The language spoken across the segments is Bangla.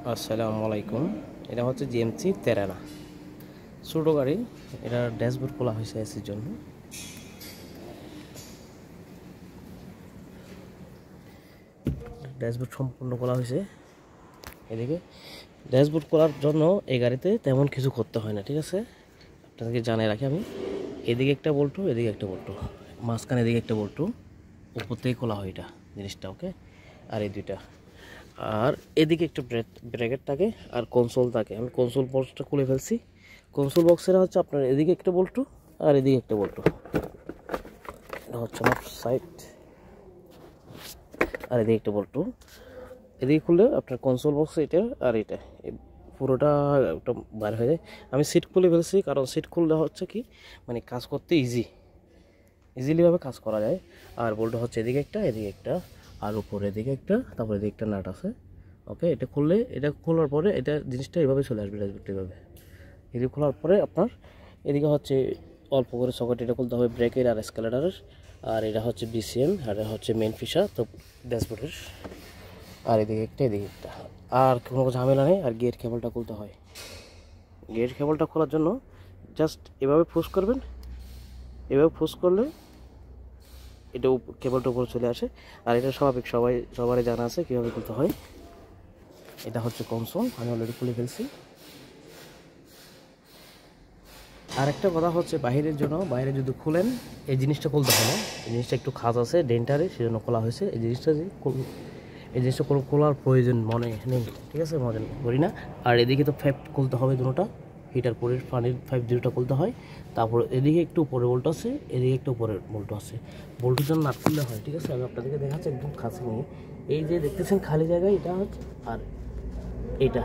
আসসালামু আলাইকুম। এটা হচ্ছে জিএমসি তেরানা ছোটো গাড়ি। এটা ড্যাশবোর্ড খোলা হয়েছে এসির জন্য। ড্যাশবোর্ড সম্পূর্ণ খোলা হয়েছে। এদিকে ড্যাশবোর্ড খোলার জন্য এই গাড়িতে তেমন কিছু করতে হয় না, ঠিক আছে? আপনাদেরকে জানিয়ে রাখি আমি, এদিকে একটা বল্টু, এদিকে একটা বল্টু, মাঝখানে এদিকে একটা বল্টু, উপর থেকে খোলা হয় এটা জিনিসটা, ওকে? আর এই দুইটা, আর এদিকে একটা ব্র্যাকেট থাকে আর কনসোল থাকে। আমি কনসোল বক্সটা খুলে ফেলছি। কনসোল বক্সের হচ্ছে আপনার এদিকে একটা বল্টু আর এদিকে একটা বল্টু, এটা হচ্ছে আমার সাইড, আর এদিকে একটা বল্টু। এদিকে খুললে আপনার কনসোল বক্স এটা আর এটা পুরোটা একটা বার হয়ে যায়। আমি সিট খুলে ফেলছি, কারণ সিট খুললে হচ্ছে কি মানে কাজ করতে ইজিলিভাবে কাজ করা যায়। আর বল্টু হচ্ছে এদিকে একটা, এদিকে একটা, আর উপরে এদিকে একটা, তারপরে এদিকে একটা নাট আছে, ওকে? এটা খুললে, এটা খোলার পরে এটা জিনিসটা এইভাবে চলে আসবে, ড্যাশবোর্ডটা এইভাবে। এদিকে খোলার পরে আপনার এদিকে হচ্ছে অল্প করে সকেট এটা খুলতে হবে ব্রেকের আর এসকেলেটারের, আর এটা হচ্ছে বিসিএম, আর এটা হচ্ছে মেন ফিশা তো ড্যাশবোর্ডের। আর এদিকে একটা, এদিকে একটা, আর কোনো ঝামেলা নেই। আর গিয়ার কেবলটা খুলতে হয়। গিয়ার কেবলটা খোলার জন্য জাস্ট এভাবে পুশ করবেন, এভাবে পুশ করলে এটা কেবলটা উপরে চলে আসে। আর এটা স্বাভাবিক, সবারই জানা আছে কীভাবে খুলতে হয়। এটা হচ্ছে কনসোল, আমি অলরেডি খুলে ফেলছি। আর একটা কথা হচ্ছে বাইরের জন্য, বাইরে যদি খুলেন এই জিনিসটা খুলতে হয় না। এই জিনিসটা একটু খাজ আছে ডেন্টারে, সেজন্য খোলা হয়েছে। এই জিনিসটা কোনো খোলার প্রয়োজন মনে নেই, ঠিক আছে? মনে করি না। আর এদিকে তো পাইপ খুলতে হবে দুটোটা, হিটার পরের পানির পাইপ দুটোটা খুলতে হয়। তারপর এদিকে একটু উপরে বোল্ট আছে, এদিকে একটু উপরে বোল্ট আছে। বোল্টের জন্য নাট খুললে হয়, ঠিক আছে? আমি আপনাদেরকে দেখাচ্ছি একদম কাছে নিয়ে। এই যে দেখতেছেন খালি জায়গায়, এটা হচ্ছে, আর এটা,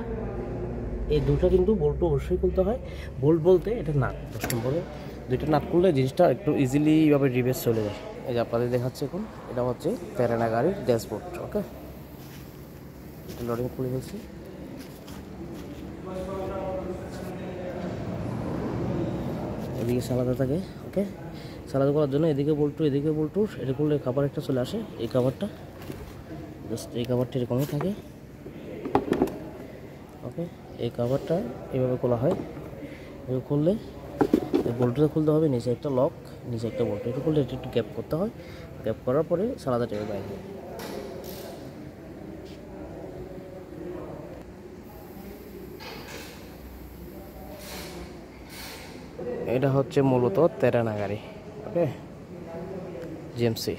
এই দুটো কিন্তু বোল্টও অবশ্যই খুলতে হয়। বোল্ট বলতে এটা নাট, 10 নম্বরে দুইটা নাট খুললে জিনিসটা একটু ইজিলিভাবে রিভেস চলে যায়। এই যে আপনাদের দেখাচ্ছে এখন, এটা হচ্ছে তেরানা গাড়ির ড্যাশবোর্ড, ওকে? এটা লোডিং খুলে ফেলছি। এদিকে সালাদা থাকে, ওকে? সালাদা করার জন্য এদিকে বল্টু, এদিকে বল্টু, এটা করলে কাভার একটা চলে আসে। এই কাভারটা জাস্ট, এই কাভারটা এরকমই থাকে, ওকে? এই কাভারটা এইভাবে খোলা হয়। এভাবে খুললে বল্টুটা খুলতে হবে, নিচে একটা লক, নিচে একটা বল্টু, এটা খুললে এটা একটু গ্যাপ করতে হয়। গ্যাপ করার পরে সালাদা টেবিল বাইরে। এটা হচ্ছে মূলত তেরানা গাড়ি, ওকে? জিএমসি।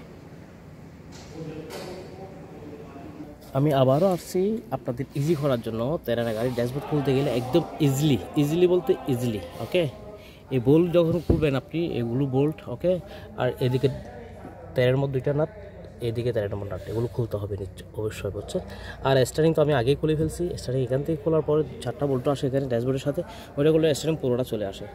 আমি আবারও আসছি আপনাদের ইজি করার জন্য। তেরানা গাড়ির ড্যাশবোর্ড খুলতে গেলে একদম ইজিলি বলতে ইজিলি, ওকে? এই বোল্ট যখন খুলবেন আপনি, এগুলো বোল্ট, ওকে? আর এদিকে তেরের মধ্যে দুইটা নাট, এদিকে 13 নম্বর নাট, এগুলো খুলতে হবে অবশ্যই, বুঝছেন? আর স্টারিং তো আমি আগেই খুলে ফেলছি। স্টারিং এখান থেকে খোলার পরে 4টা বোল্ট আসে এখানে ড্যাশবোর্ডের সাথে, ওইটা করলে স্টারিং পুরোটা চলে আসে।